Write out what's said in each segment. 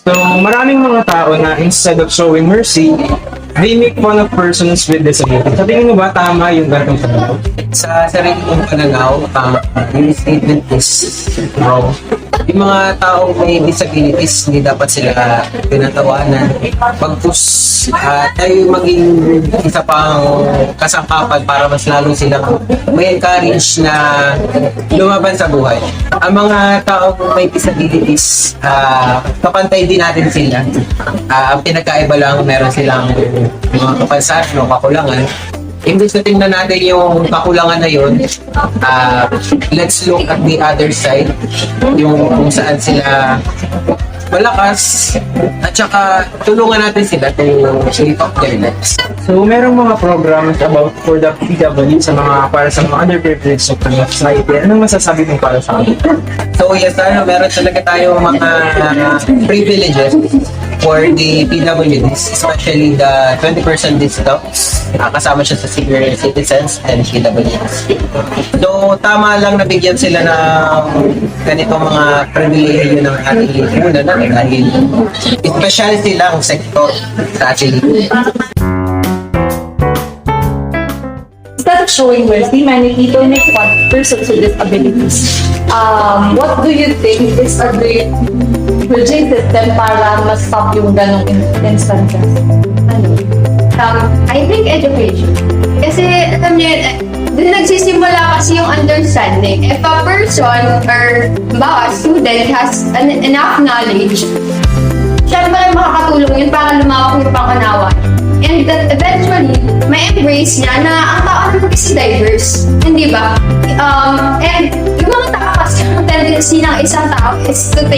So, maraming mga tao na instead of showing mercy, they make fun of persons with disabilities. Sa tingin mo ba tama yung ganitong pananaw? Sa sarili kong pananaw, yung statement is wrong. Yung mga taong may disabilities, hindi dapat sila tinatawanan. Pagpus, tayo maging isa pang kasangkapan para mas lalo silang may encourage na lumaban sa buhay. Ang mga taong may disabilities, kapantay din natin sila. Ang pinagkaiba lang, meron silang mga kapansanan o kakulangan. Imbes na tingnan natin yung kakulangan na yun, let's look at the other side, yung kung saan sila malakas, at saka tulungan natin sila to shape up their lives. So, merong mga programs about for the PWDs sa mga para sa mga underprivileged sector ng society. Anong masasabi mo para sa akin? So yes, meron talaga tayo mga privileges for the PWDs, especially the 20% discounts. Kasama siya sa senior citizens and PWDs. So tama lang nabigyan sila ng ganitong mga privilege ng ating lipunan dahil special silang sektor sa ating lipunan. Instead of showing mercy, many people make fun of persons with disabilities. What do you think is a great bridging system para ma-stop yung ganong instances? I think education. Kasi, alam niyo, dun nagsisimula kasi yung understanding. If a person or a student has enough knowledge, syempre makakatulong yun para lumawak yung panganawa. And that eventually, may embrace niya na ang tao naman kasi diverse. Hindi ba? And yung mga tao kasi ang tendency ng isang tao is to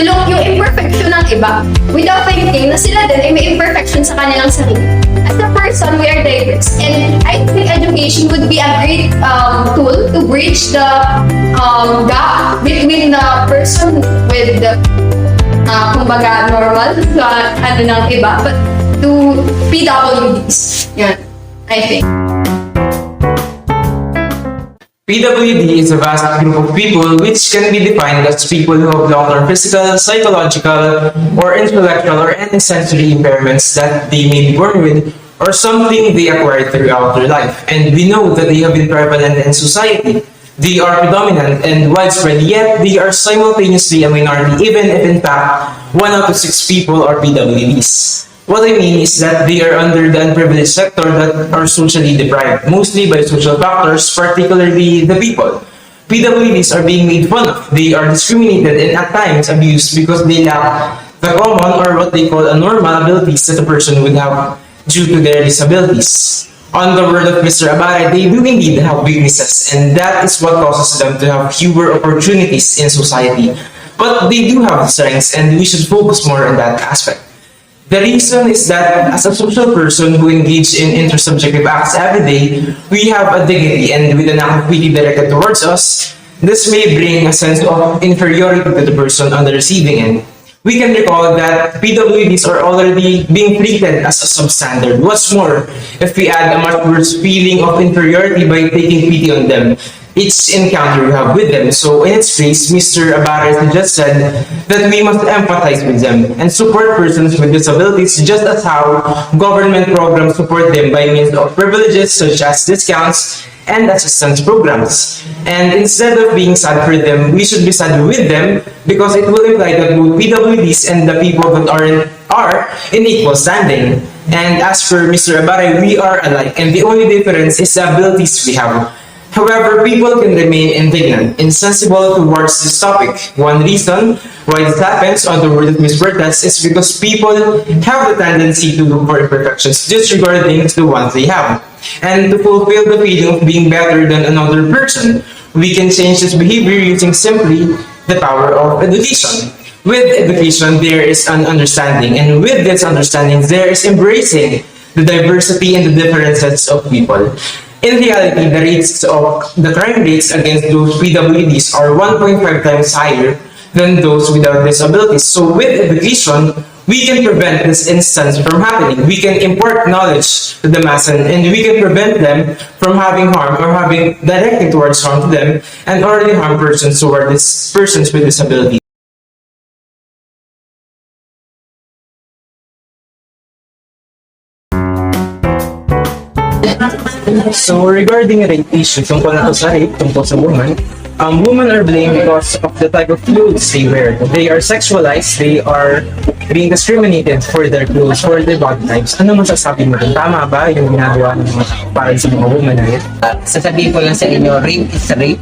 look yung imperfection ng iba without thinking na sila din ay may imperfection sa kanilang sarili. As a person, we are diverse. And I think education would be a great tool to bridge the gap between the person with the kumbaga normal sa ng iba, but to PWDs. Yan, I think. PWD is a vast group of people which can be defined as people who have long-term physical, psychological, or intellectual or any sensory impairments that they may be born with or something they acquired throughout their life. And we know that they have been prevalent in society. They are predominant and widespread, yet they are simultaneously a minority, even if in fact 1 out of 6 people are PWDs. What I mean is that they are under the unprivileged sector that are socially deprived, mostly by social factors, particularly the people. PWDs are being made fun of. They are discriminated and at times abused because they lack the common or what they call a normal abilities that a person would have due to their disabilities. On the word of Mr. Abare, they do indeed have weaknesses, and that is what causes them to have fewer opportunities in society. But they do have strengths, and we should focus more on that aspect. The reason is that as a social person who engage in intersubjective acts every day, we have a dignity, and with an act of pity directed towards us, this may bring a sense of inferiority to the person on the receiving end. We can recall that PWDs are already being treated as a substandard. What's more, if we add a much worse feeling of inferiority by taking pity on them, each encounter we have with them. So in its place, Mr. Abares just said that we must empathize with them and support persons with disabilities just as how government programs support them by means of privileges such as discounts and assistance programs. And instead of being sad for them, we should be sad with them because it will imply that both PWDs and the people that are in equal standing. And as for Mr. Abare, we are alike, and the only difference is the abilities we have. However, people can remain indignant, insensible towards this topic. One reason why this happens, on the word of Mesa-Portes, is because people have the tendency to look for imperfections, disregarding the ones they have. And to fulfill the feeling of being better than another person, we can change this behavior using simply the power of education. With education, there is an understanding, and with this understanding, there is embracing the diversity and the differences of people. In reality, the crime rates against those PWDs are 1.5 times higher than those without disabilities. So with education, we can prevent this instance from happening. We can impart knowledge to the mass and we can prevent them from having harm or having directing towards harm to them and already harm persons who are persons with disabilities. So regarding rape issue, tungkol na to sa rape, tungkol sa woman, women are blamed because of the type of clothes they wear. They are sexualized, they are being discriminated for their clothes, for their body types. Ano masasabi mo dun? Tama ba yung ginagawa ng mga tao para sa mga women na yun? Sasabihin ko lang sa inyo, rape is rape.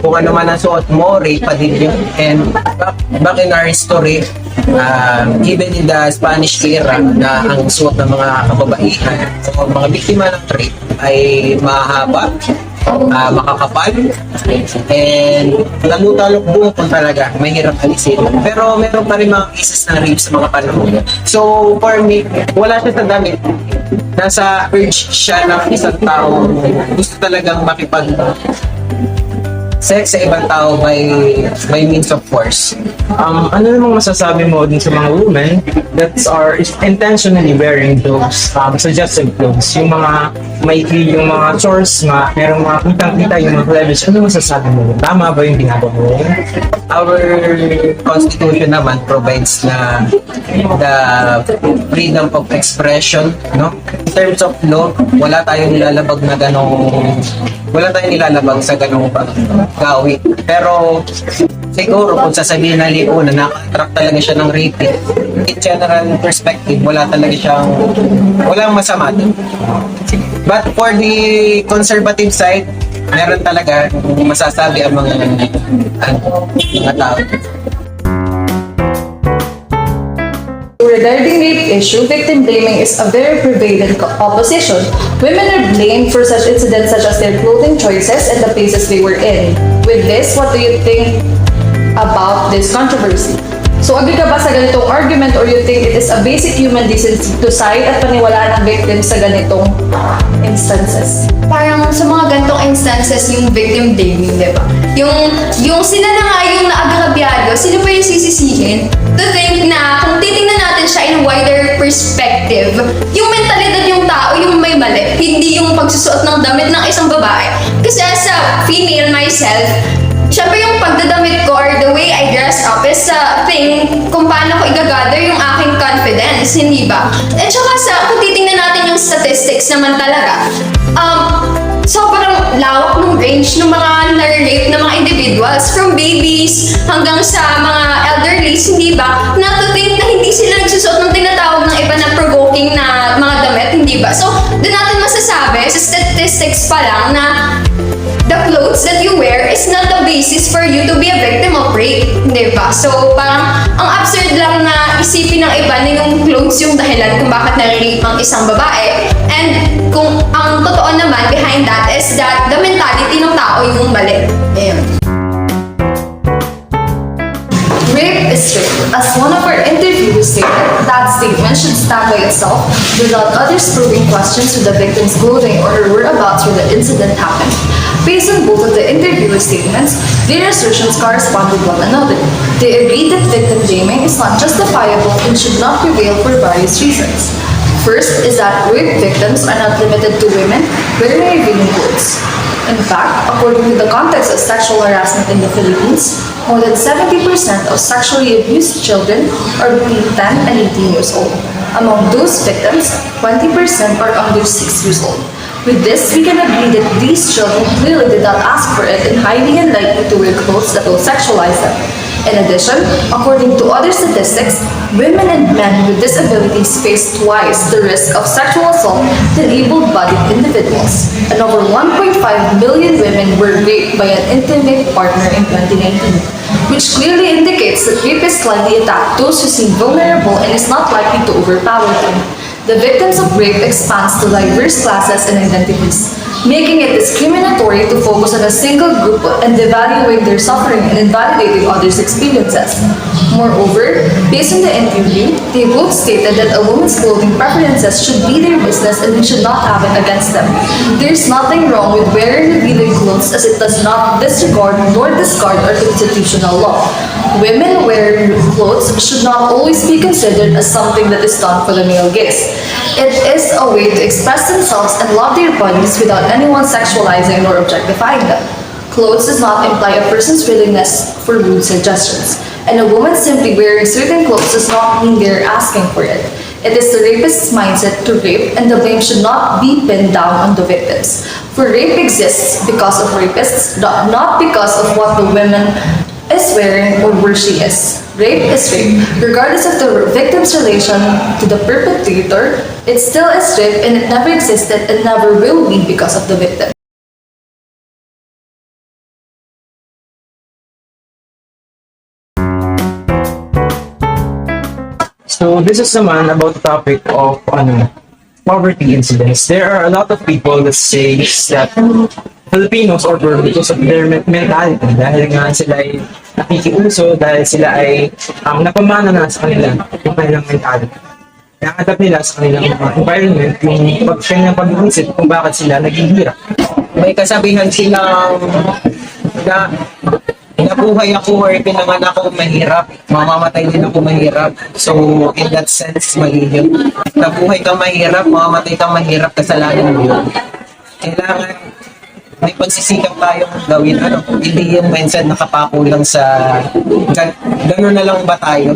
Kung ano man ang suot mo, rape pa din yun. And back in our history, even in the Spanish era, na ang suot ng mga kababaihan o mga biktima ng rape ay mahaba, makakapal, and nalutalok kung talaga, mahirap alisin. Pero meron pa rin mga cases ng rape sa mga panahon. So, for me, wala siya sa damit. Nasa urge siya ng isang tao gusto talagang makipag sex sa ibang tao by means of force. Ano namang masasabi mo din sa mga women that are intentionally wearing those suggestive clothes? Yung mga maikli, yung mga chores, merong mga kitang-kita, yung mga cleavage. Ano masasabi mo? Tama ba yung ginagawa mo? Our constitution naman provides na the freedom of expression, no? In terms of law, wala tayong nilalabag sa ganong gawi. Pero siguro kung sasabihin na lipo na naka-attract talaga siya ng rape, in general perspective, walang masama dun. But for the conservative side, meron talaga masasabi ang mga tao. Regarding rape issue, victim blaming is a very prevalent opposition. Women are blamed for such incidents such as their clothing choices and the places they were in. With this, what do you think about this controversy? So, agree ka ba sa ganitong argument or you think it is a basic human decency to side at paniwalaan ng victim sa ganitong instances? Parang sa mga gantong instances, yung victim blaming, di ba? Yung sila na nga yung naagrabyado, sino pa yung sisisihin? To think na kung titingnan natin siya in wider perspective, yung mentalidad yung tao yung may mali, hindi yung pagsusuot ng damit ng isang babae. Kasi as a female myself, syempre yung pagdadamit ko or the way I dress up is a thing kung paano ko i-gather yung aking confidence, hindi ba? At saka kung titingnan natin yung statistics naman talaga, sobrang lawak ng range ng mga na-rape na mga individuals, from babies hanggang sa mga elderlies, hindi ba? Not to think na hindi sila nagsusuot ng tinatawag ng iba na provoking na mga damit, hindi ba? So, doon natin masasabi sa statistics pa lang na the clothes that you wear is not the basis for you to be a victim of rape, di ba? So, parang ang absurd lang na isipin ng iba na yung clothes yung dahilan kung bakit na-rape ang isang babae. And kung ang totoo naman behind that is that the mentality ng tao yung mali. Ayun. Rape is rape. As one of our interviewers stated, that statement should stand by itself without others probing questions to the victim's clothing or her whereabouts where the incident happened. Based on both of the interviewer statements, their assertions correspond with one another. They agreed that victim blaming is not justifiable and should not prevail for various reasons. First is that rape victims are not limited to women wearing revealing clothes. In fact, according to the context of sexual harassment in the Philippines, more than 70% of sexually abused children are between 10 and 18 years old. Among those victims, 20% are under 6 years old. With this, we can agree that these children clearly did not ask for it and highly unlikely to wear clothes that will sexualize them. In addition, according to other statistics, women and men with disabilities face twice the risk of sexual assault than able-bodied individuals. And over 1.5 million women were raped by an intimate partner in 2019, which clearly indicates that rapists likely attack those who seem vulnerable and is not likely to overpower them. The victims of rape expands to diverse classes and identities, making it discriminatory to focus on a single group and devaluing their suffering and invalidating others' experiences. Moreover, based on the interview, they both stated that a woman's clothing preferences should be their business and we should not have it against them. There is nothing wrong with wearing revealing clothes as it does not disregard nor discard our constitutional law. Women wearing clothes should not always be considered as something that is done for the male gaze. It is a way to express themselves and love their bodies without anyone sexualizing or objectifying them. Clothes does not imply a person's willingness for rude suggestions, and a woman simply wearing certain clothes does not mean they're asking for it. It is the rapist's mindset to rape, and the blame should not be pinned down on the victims. For rape exists because of rapists, not because of what the woman is wearing or where she is. Rape is rape. Regardless of the victim's relation to the perpetrator, it still is rape, and it never existed and never will be because of the victim. So this is naman about the topic of poverty incidents. There are a lot of people that say that Filipinos are poor because of their mentality. Dahil nga sila ay nakikiuso, dahil sila ay napamana na sa kanila yung kanilang mentality. Nakatap nila sa kanilang environment yung kanilang pag-iisip kung bakit sila naghihirap. May kasabihan silang na nabuhay ako or pinanganak ako mahirap, mamamatay din ako mahirap. So, in that sense, mali yun. Nabuhay kang mahirap, mamamatay kang mahirap, kasalanan mo yun. Kailangan may pagsisikap tayong gawin. Hindi yung mindset nakapako lang sa gano'n na lang ba tayo.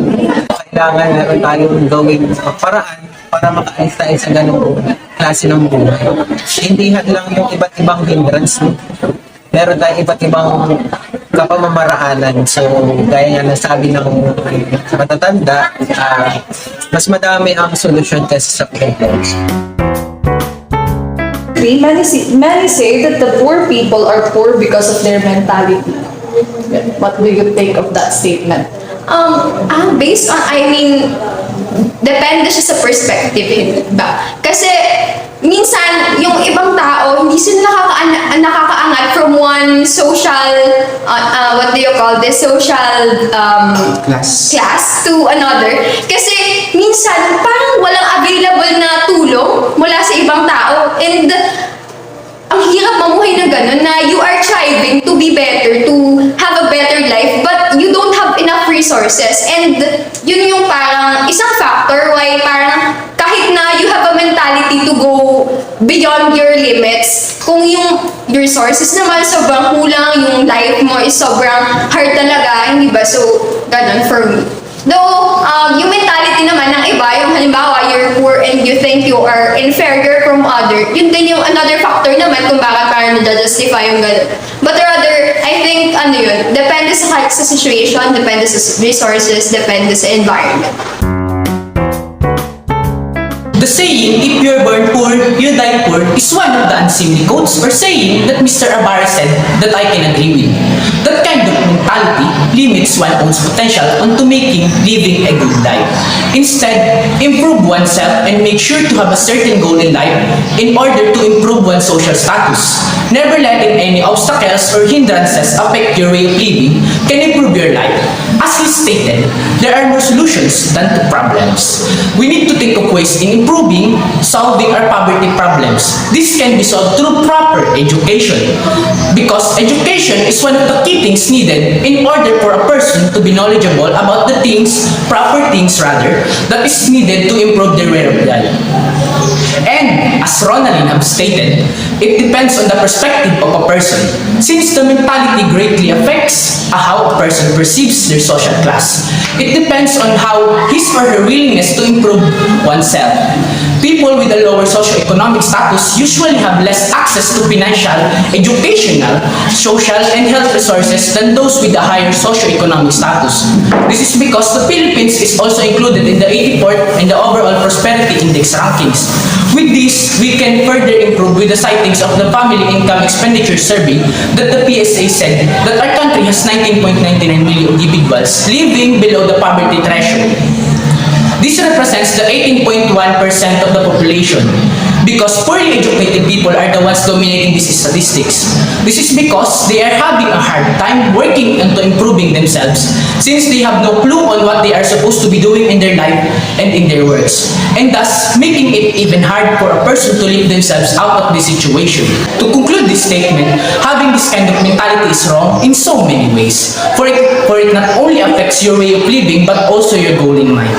Kailangan meron tayong gawin paraan para makaalis tayo sa gano'ng klase ng buhay. Hindi lang yung iba't ibang hindrance. Meron tayong iba't ibang kapamamaraanan. So, gaya nga nasabi ng matatanda, mas madami ang solusyon kasi sa problems. Many say that the poor people are poor because of their mentality. What do you think of that statement? Based on, depende siya sa perspective, ba? Kasi, minsan, yung ibang tao, hindi sila nakakaangat from one social, what do you call this? Social class to another. Kasi, minsan, parang walang available na tulong mula sa ibang tao. And, ang hirap mamuhay na gano'n na you are striving to be better, to have a better life, but you don't have enough resources. And yun yung parang isang factor why parang kahit na you have a mentality to go beyond your limits, kung yung resources naman sobrang kulang, yung life mo is sobrang hard talaga, hindi ba? So, gano'n for me. Though, yung mentality naman ng iba, yung halimbawa, you're poor and you think you are inferior from other, yun din yung another factor naman kung bakit parang na-justify yung gano'n. But rather, I think, depende sa situation, depende sa resources, depende sa environment. The saying, if you're born poor, you die poor, is one of the unseemly quotes or saying that Mr. Ibarra said that I can agree with. That kind of mentality limits one's own potential onto living a good life. Instead, improve oneself and make sure to have a certain goal in life in order to improve one's social status. Never letting any obstacles or hindrances affect your way of living can improve your life. As he stated, there are more solutions than to problems. We need to think of ways in improving, solving our poverty problems. This can be solved through proper education. Because education is one of the key things needed in order for a person to be knowledgeable about the proper things that is needed to improve their way of life. And, as Ronaldin have stated, it depends on the perspective of a person, since the mentality greatly affects how a person perceives their social class. It depends on how his or her willingness to improve oneself. People with a lower socioeconomic status usually have less access to financial, educational, social, and health resources than those with a higher socioeconomic status. This is because the Philippines is also included in the 84th and the overall prosperity index rankings. With this, we can further improve with the sightings of the Family Income Expenditure Survey that the PSA said that our country has 19.99 million individuals living below the poverty threshold. This represents the 18.1% of the population because poorly educated people are the ones dominating these statistics. This is because they are having a hard time working into improving themselves since they have no clue on what they are supposed to be doing in their life and in their works, and thus making it even hard for a person to lift themselves out of this situation. To conclude this statement, having this kind of mentality is wrong in so many ways, for it not only affects your way of living but also your goal in mind.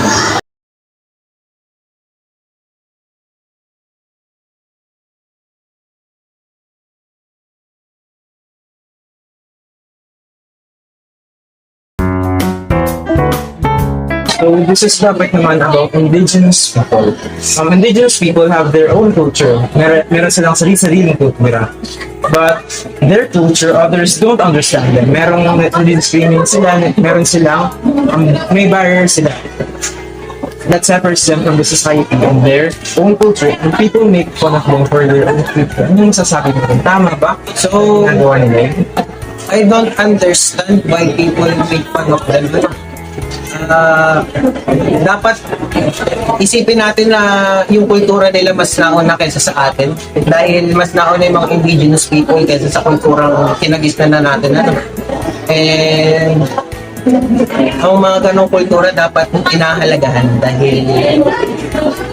So this is topic naman about indigenous people. Indigenous people have their own culture. Meron silang sarili-sariling kultura. But their culture, others don't understand them. Merong discriminate sila, meron silang, may barrier sila that separates them from the society and their own culture, and people make fun of them for their own culture. Ano yung sasabi ko? Tama ba? So, Nagawa nila yun? I don't understand why people make fun of them. Dapat isipin natin na yung kultura nila mas nauna kaysa sa atin, dahil mas nauna yung mga indigenous people kaysa sa kulturang kinagisnan na natin. And ang mga ganong kultura dapat inahalagahan, dahil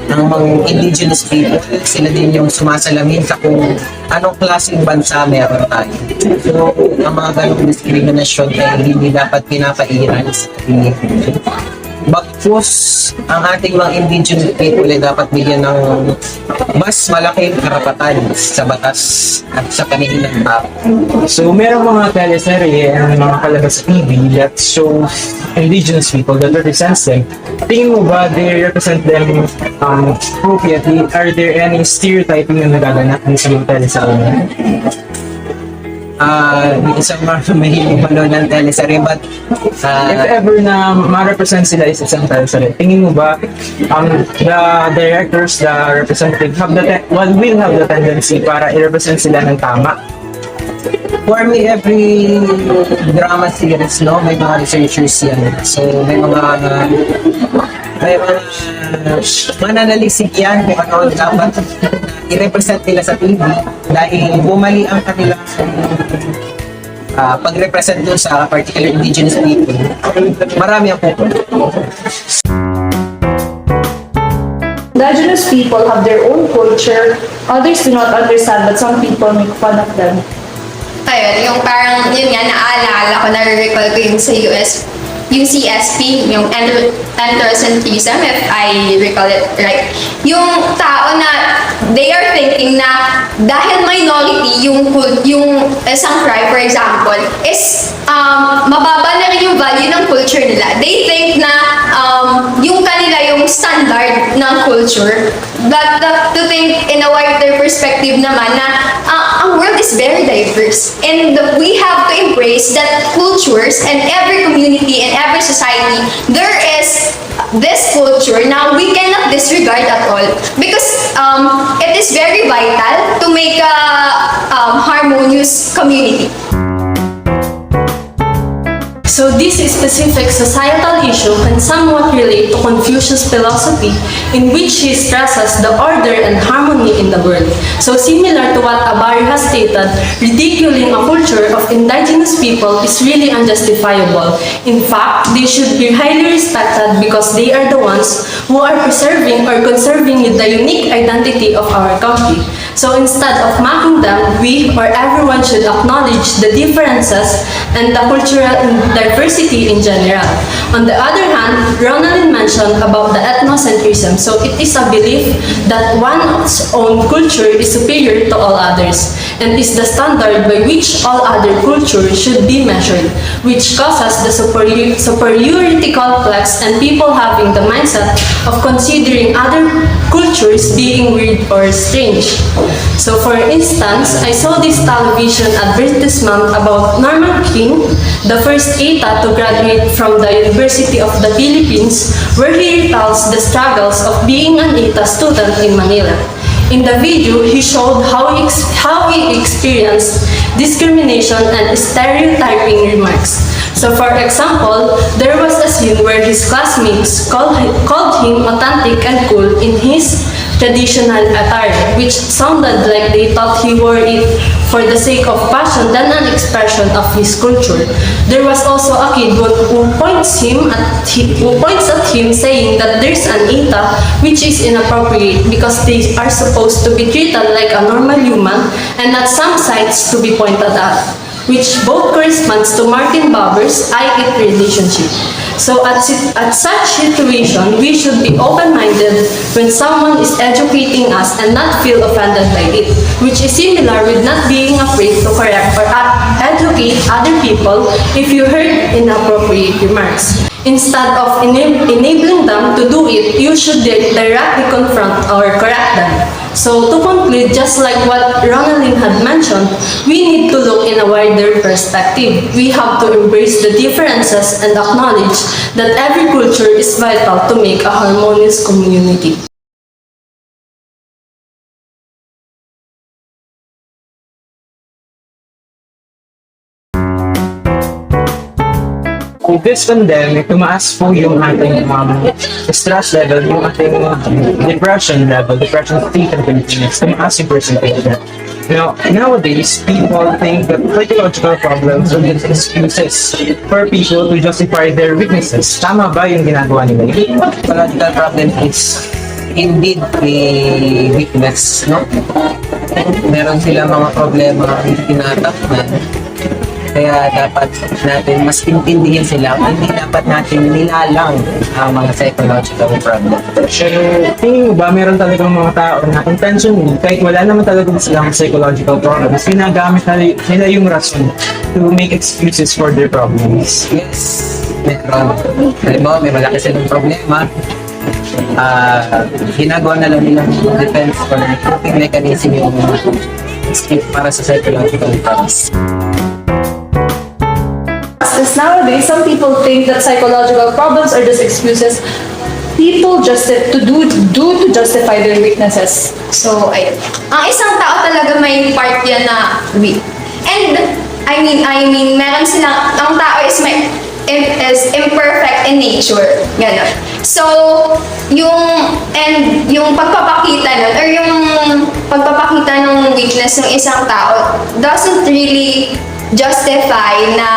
ang mga indigenous people, sila din yung sumasalamin sa kung anong klaseng bansa meron tayo. So, ang mga ganong discrimination ay hindi dapat pinapairan sa Pilipinas. Bagkus, ang ating mga indigenous people ay dapat bigyan ng mas malaking karapatan sa batas at sa paningin ng tao. So, merong mga teleserye and mga palabas sa TV that shows indigenous people that represents them. Tingin mo ba they represent them appropriately? Are there any stereotyping na nagaganap sa mga teleserye? Isang mahilig manood ng teleserye, but If ever na ma-represent sila is isang teleserye, tingin mo ba the directors, the representative will have the tendency para i-represent sila ng tama? for me, every drama series, no, may mga researchers yan. So, may mga mananalisik yan kung ano dapat i-represent nila sa TV, dahil bumali ang kanilang pag-represent dun sa particular indigenous people. Marami ang pupunta. Indigenous people have their own culture. Others do not understand, but some people make fun of them. Ayun, yung parang, yun nga, naaalala ko, nare-recall ko yung sa US, yung CSP, yung Intersubjectivity, if I recall it right. Yung tao na, they are thinking na, dahil minority, yung isang tribe, for example, is, mababa na rin yung value ng culture nila. They think na, yung kanila yung standard ng culture, but to think in a wider perspective naman na, ang world is very diverse, and we have to embrace that cultures and every community and every society, there is this culture now we cannot disregard at all, because it is very vital to make a harmonious community. So this specific societal issue can somewhat relate to Confucius' philosophy, in which he stresses the order and harmony in the world. So similar to what Abari has stated, ridiculing a culture of indigenous people is really unjustifiable. In fact, they should be highly respected because they are the ones who are preserving or conserving the unique identity of our country. So instead of mocking them, we or everyone should acknowledge the differences and the cultural diversity in general. On the other hand, Ronaldin mentioned about the ethnocentrism. So it is a belief that one's own culture is superior to all others and is the standard by which all other cultures should be measured, which causes the superiority complex and people having the mindset of considering other cultures being weird or strange. So for instance, I saw this television advertisement about Norman King, the first ETA to graduate from the University of the Philippines, where he retells the struggles of being an ETA student in Manila. In the video, he showed how he experienced discrimination and stereotyping remarks. So for example, there was a scene where his classmates called him authentic and cool in his traditional attire, which sounded like they thought he wore it for the sake of fashion than an expression of his culture. There was also a kid who points at him saying that there's an ETA which is inappropriate because they are supposed to be treated like a normal human and at some sites to be pointed at, which both corresponds to Martin Buber's I-it relationship. So at such situation, we should be open-minded when someone is educating us and not feel offended by it, which is similar with not being afraid to correct or educate other people if you heard inappropriate remarks. Instead of enabling them to do it, you should directly confront or correct them. So to conclude, just like what Ronaldin had mentioned, we need to look in a wider perspective. We have to embrace the differences and acknowledge that every culture is vital to make a harmonious community. With this pandemic, tumaas po yung ating stress level, yung ating depression level, depression state and Philippines, tumaas yung percentage na. Nowadays, people think that psychological problems are just excuses for people to justify their weaknesses. Tama ba yung ginagawa nila? Psychological problem is indeed a weakness, no? Meron silang mga problema na tinatakman. Kaya dapat natin mas intindihin sila. Hindi dapat natin nilalang ang mga psychological problem. Pero tingin mo ba meron talagang mga tao na intentionally, kahit wala naman talagang silang psychological problems, ginagamit nila yung rason to make excuses for their problems? Yes, meron. Halimbawa, may malaki silang problema. Ginagawa na lang nilang defense or coping mechanism yung escape para sa psychological problems. Since nowadays, some people think that psychological problems are just excuses people just do to justify their weaknesses. So, ayun. Ang isang tao talaga may part yan na weak. And, I mean, meron silang, ang tao is imperfect in nature. Ganon. So, yung pagpapakita nun, or yung pagpapakita ng weakness ng isang tao doesn't really justify na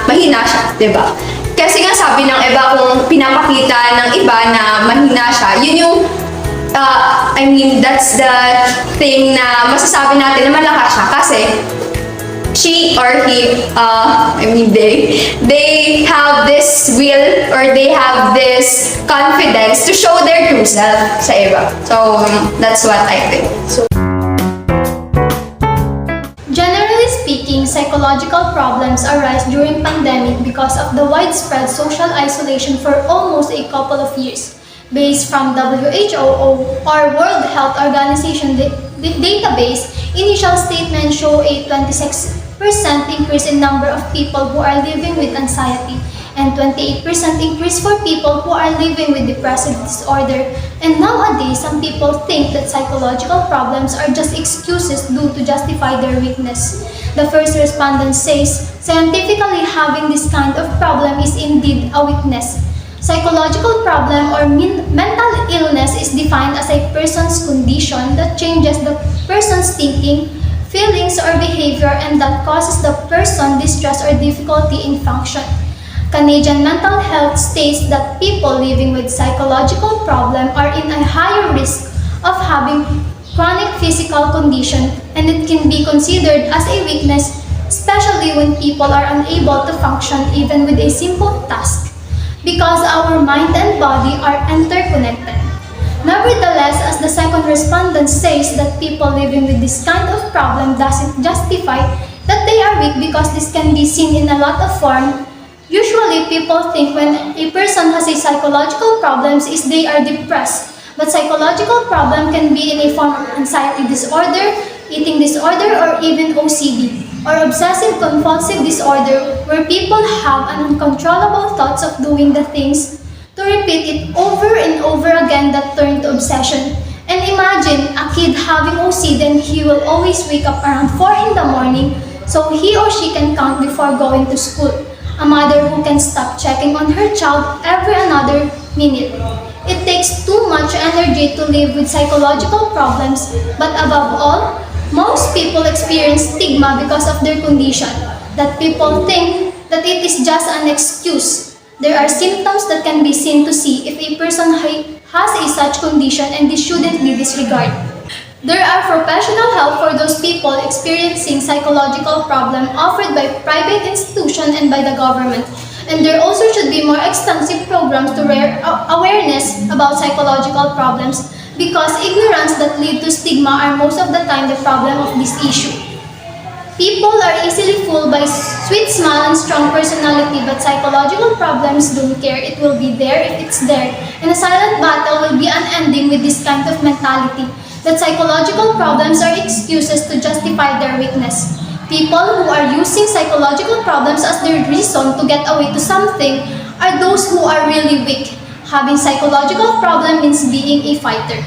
mahina siya, di ba? Kasi nga sabi ng iba, kung pinapakita ng iba na mahina siya, yun yung, that's the thing na masasabi natin na malakas siya kasi she or he, they have this will or they have this confidence to show their true self sa iba. So, that's what I think. So, generally speaking, psychological problems arise during pandemic because of the widespread social isolation for almost a couple of years. Based from WHO or World Health Organization database, initial statements show a 26% increase in number of people who are living with anxiety and 28% increase for people who are living with depressive disorder. And nowadays, some people think that psychological problems are just excuses due to justify their weakness. The first respondent says, scientifically having this kind of problem is indeed a weakness. Psychological problem or mental illness is defined as a person's condition that changes the person's thinking, feelings, or behavior and that causes the person distress or difficulty in function. Canadian Mental Health states that people living with psychological problem are in a higher risk of having chronic physical condition, and it can be considered as a weakness, especially when people are unable to function even with a simple task, because our mind and body are interconnected. Nevertheless, as the second respondent says that people living with this kind of problem doesn't justify that they are weak because this can be seen in a lot of forms. Usually, people think when a person has a psychological problems is they are depressed. But psychological problem can be in a form of anxiety disorder, eating disorder, or even OCD, or obsessive compulsive disorder, where people have an uncontrollable thoughts of doing the things to repeat it over and over again that turn to obsession. And imagine a kid having OCD, then he will always wake up around 4 in the morning so he or she can count before going to school. A mother who can stop checking on her child every another minute. It takes too much energy to live with psychological problems, but above all, most people experience stigma because of their condition, that people think that it is just an excuse. There are symptoms that can be seen to see if a person has a such condition, and this shouldn't be disregarded. There are professional help for those people experiencing psychological problem offered by private institution and by the government. And there also should be more extensive programs to raise awareness about psychological problems, because ignorance that lead to stigma are most of the time the problem of this issue. People are easily fooled by sweet smile and strong personality, but psychological problems don't care. It will be there if it's there. And a silent battle will be unending with this kind of mentality, that psychological problems are excuses to justify their weakness. People who are using psychological problems as their reason to get away to something are those who are really weak. Having psychological problem means being a fighter.